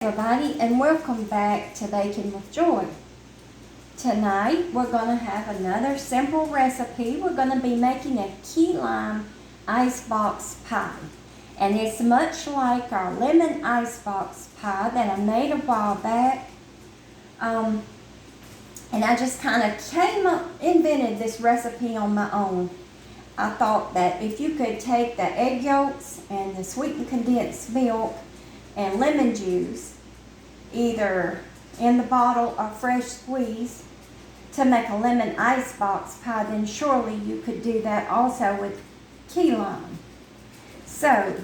Everybody, and welcome back to Baking with Joy. Tonight we're going to have another simple recipe. We're going to be making a key lime icebox pie, and it's much like our lemon icebox pie that I made a while back. And I just kind of invented this recipe on my own. I thought that if you could take the egg yolks and the sweetened condensed milk and lemon juice, either in the bottle or fresh squeeze, to make a lemon icebox pie, then surely you could do that also with key lime. So,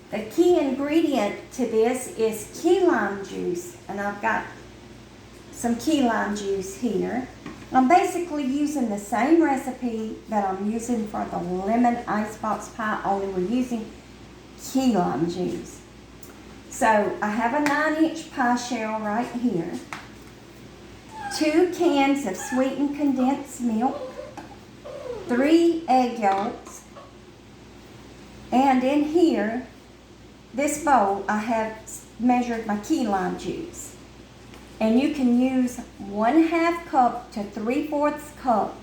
the key ingredient to this is key lime juice, and I've got some key lime juice here. I'm basically using the same recipe that I'm using for the lemon icebox pie, only we're using key lime juice. So I have a 9-inch pie shell right here, 2 cans of sweetened condensed milk, 3 egg yolks, and in here, this bowl, I have measured my key lime juice. And you can use 1/2 cup to 3/4 cup,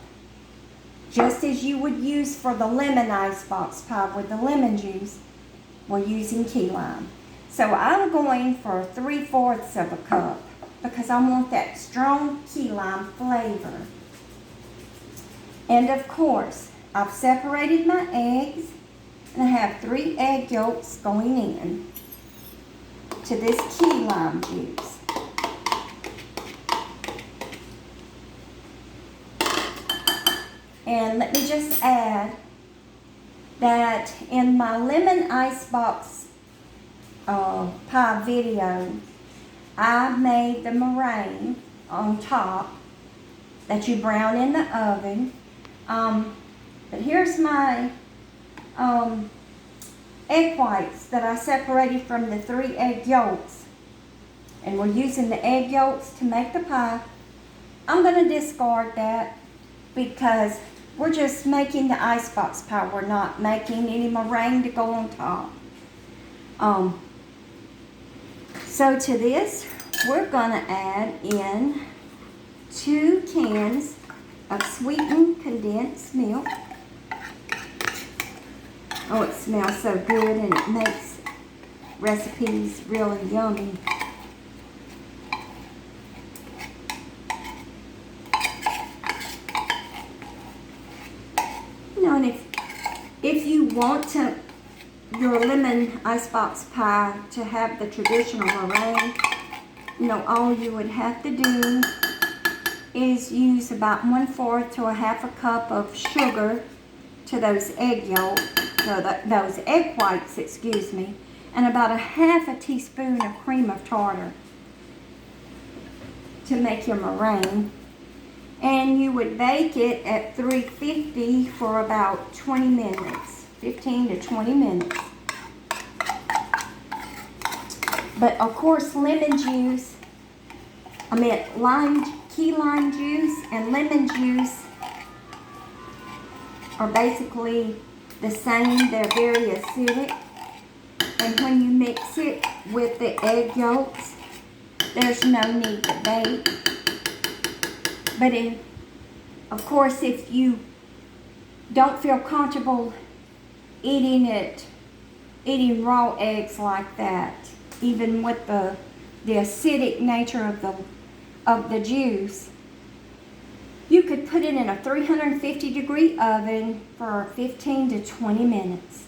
just as you would use for the lemon icebox pie with the lemon juice. We're using key lime. So I'm going for 3/4 of a cup because I want that strong key lime flavor. And of course, I've separated my eggs, and I have 3 egg yolks going in to this key lime juice. And let me just add that in my lemon icebox pie video, I made the meringue on top that you brown in the oven. But here's my egg whites that I separated from the 3 egg yolks. And we're using the egg yolks to make the pie. I'm going to discard that because we're just making the icebox pie. We're not making any meringue to go on top. So to this, we're going to add in 2 cans of sweetened condensed milk. Oh, it smells so good, and it makes recipes really yummy. You know, and if you want to your lemon icebox pie to have the traditional meringue, you know, all you would have to do is use about 1/4 to 1/2 cup of sugar to those egg yolks, those egg whites, excuse me, and about 1/2 teaspoon of cream of tartar to make your meringue. And you would bake it at 350 for about 20 minutes, 15 to 20 minutes. But of course, key lime juice and lemon juice are basically the same. They're very acidic. And when you mix it with the egg yolks, there's no need to bake. But of course, if you don't feel comfortable eating raw eggs like that, even with the acidic nature of the juice, you could put it in a 350-degree oven for 15 to 20 minutes,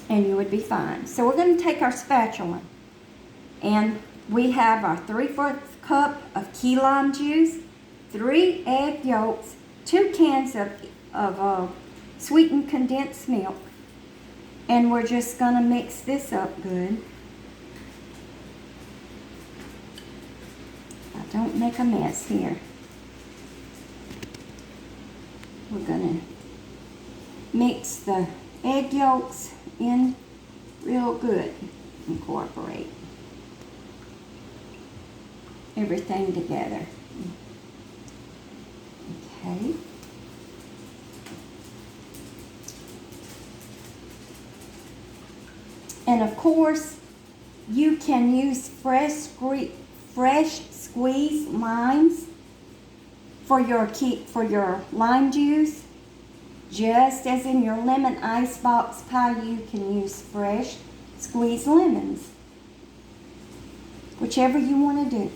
and you would be fine. So we're going to take our spatula, and we have our 3/4 cup of key lime juice, 3 egg yolks, 2 cans of sweetened condensed milk, and we're just going to mix this up good. Don't make a mess here. We're going to mix the egg yolks in real good. Incorporate everything together. Okay. And of course, You can use fresh squeezed limes for your lime juice. Just as in your lemon icebox pie, you can use fresh squeezed lemons. Whichever you want to do.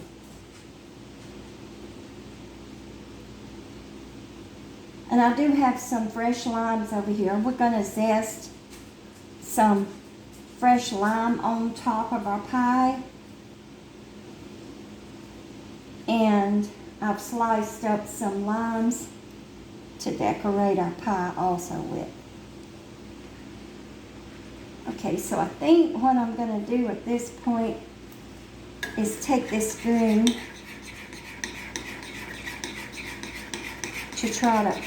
And I do have some fresh limes over here. We're going to zest some fresh lime on top of our pie. And I've sliced up some limes to decorate our pie also with. Okay, so I think what I'm going to do at this point is take this spoon to try to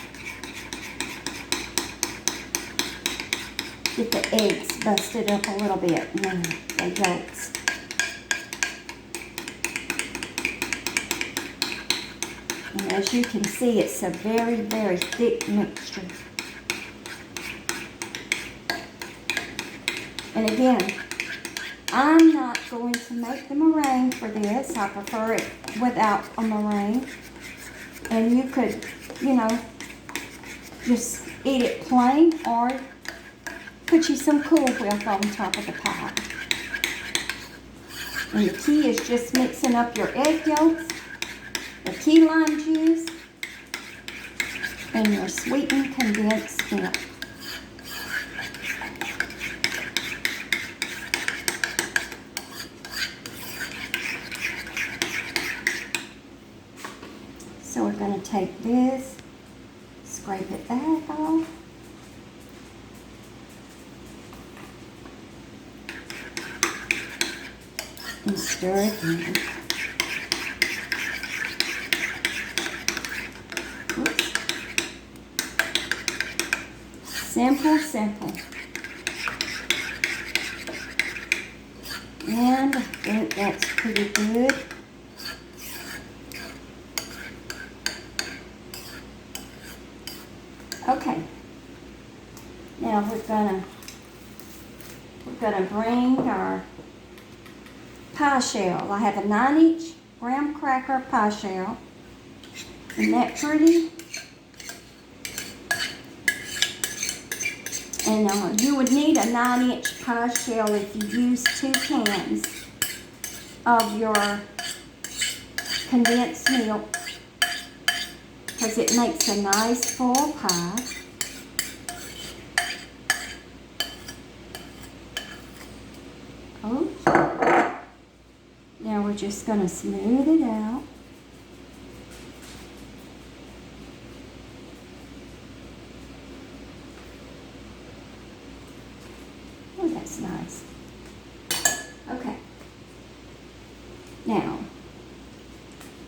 get the eggs busted up a little bit, and the yolks. And as you can see, it's a very, very thick mixture. And again, I'm not going to make the meringue for this. I prefer it without a meringue. And you could, just eat it plain or put you some Cool Whip on top of the pie. And the key is just mixing up your egg yolks, the key lime juice, and your sweetened condensed milk. So we're going to take this, scrape it back off. And stir it in. Oops. Simple, simple. And I think that's pretty good. Okay. Now we're gonna bring our pie shell. I have a 9-inch graham cracker pie shell. Isn't that pretty? And you would need a 9-inch pie shell if you use 2 cans of your condensed milk, because it makes a nice full pie. Okay. Now we're just going to smooth it out. Oh, that's nice. Okay. Now,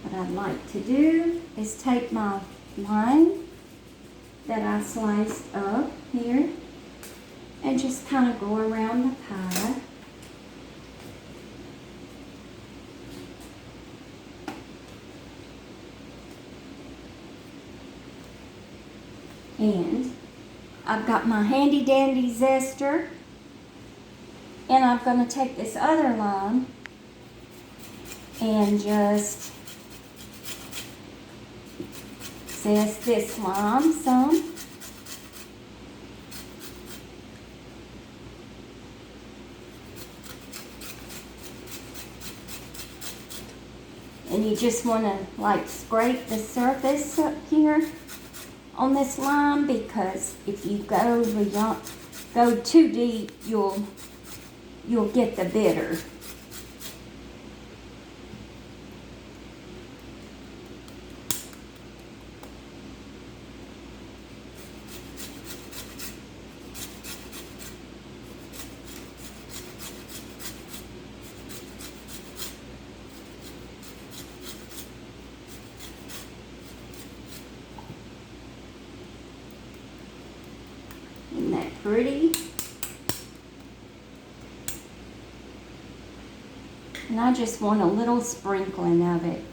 what I'd like to do is take my lime that I sliced up here and just kind of go around the pie. And I've got my handy dandy zester, and I'm going to take this other lime and just zest this lime some. And you just want to like scrape the surface up here on this lime, because if you go too deep, you'll get the bitter. Isn't that pretty? And I just want a little sprinkling of it.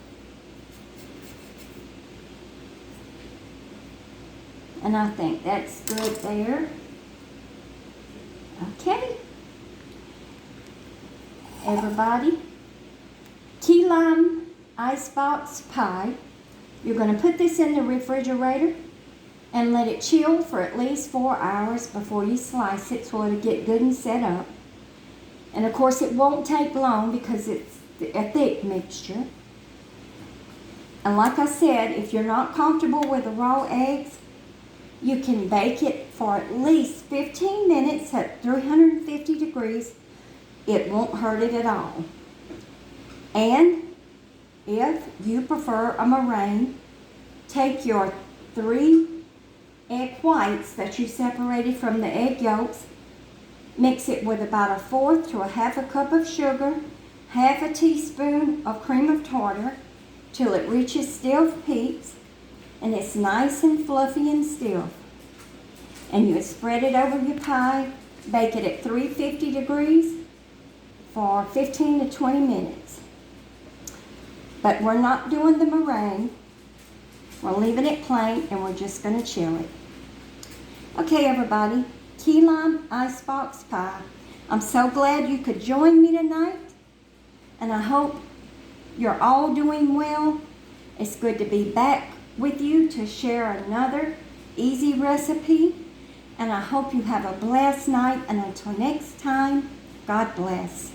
And I think that's good there. Okay. everybody, key lime icebox pie. You're going to put this in the refrigerator and let it chill for at least 4 hours before you slice it so it'll get good and set up. And of course it won't take long because it's a thick mixture. And like I said, if you're not comfortable with the raw eggs, you can bake it for at least 15 minutes at 350 degrees. It won't hurt it at all. And if you prefer a meringue, take your 3 egg whites that you separated from the egg yolks, mix it with about 1/4 to 1/2 cup of sugar, 1/2 teaspoon of cream of tartar till it reaches stiff peaks and it's nice and fluffy and stiff. And you spread it over your pie, bake it at 350 degrees for 15 to 20 minutes. But we're not doing the meringue. We're leaving it plain and we're just going to chill it. Okay, everybody, key lime icebox pie. I'm so glad you could join me tonight, and I hope you're all doing well. It's good to be back with you to share another easy recipe, and I hope you have a blessed night, and until next time, God bless.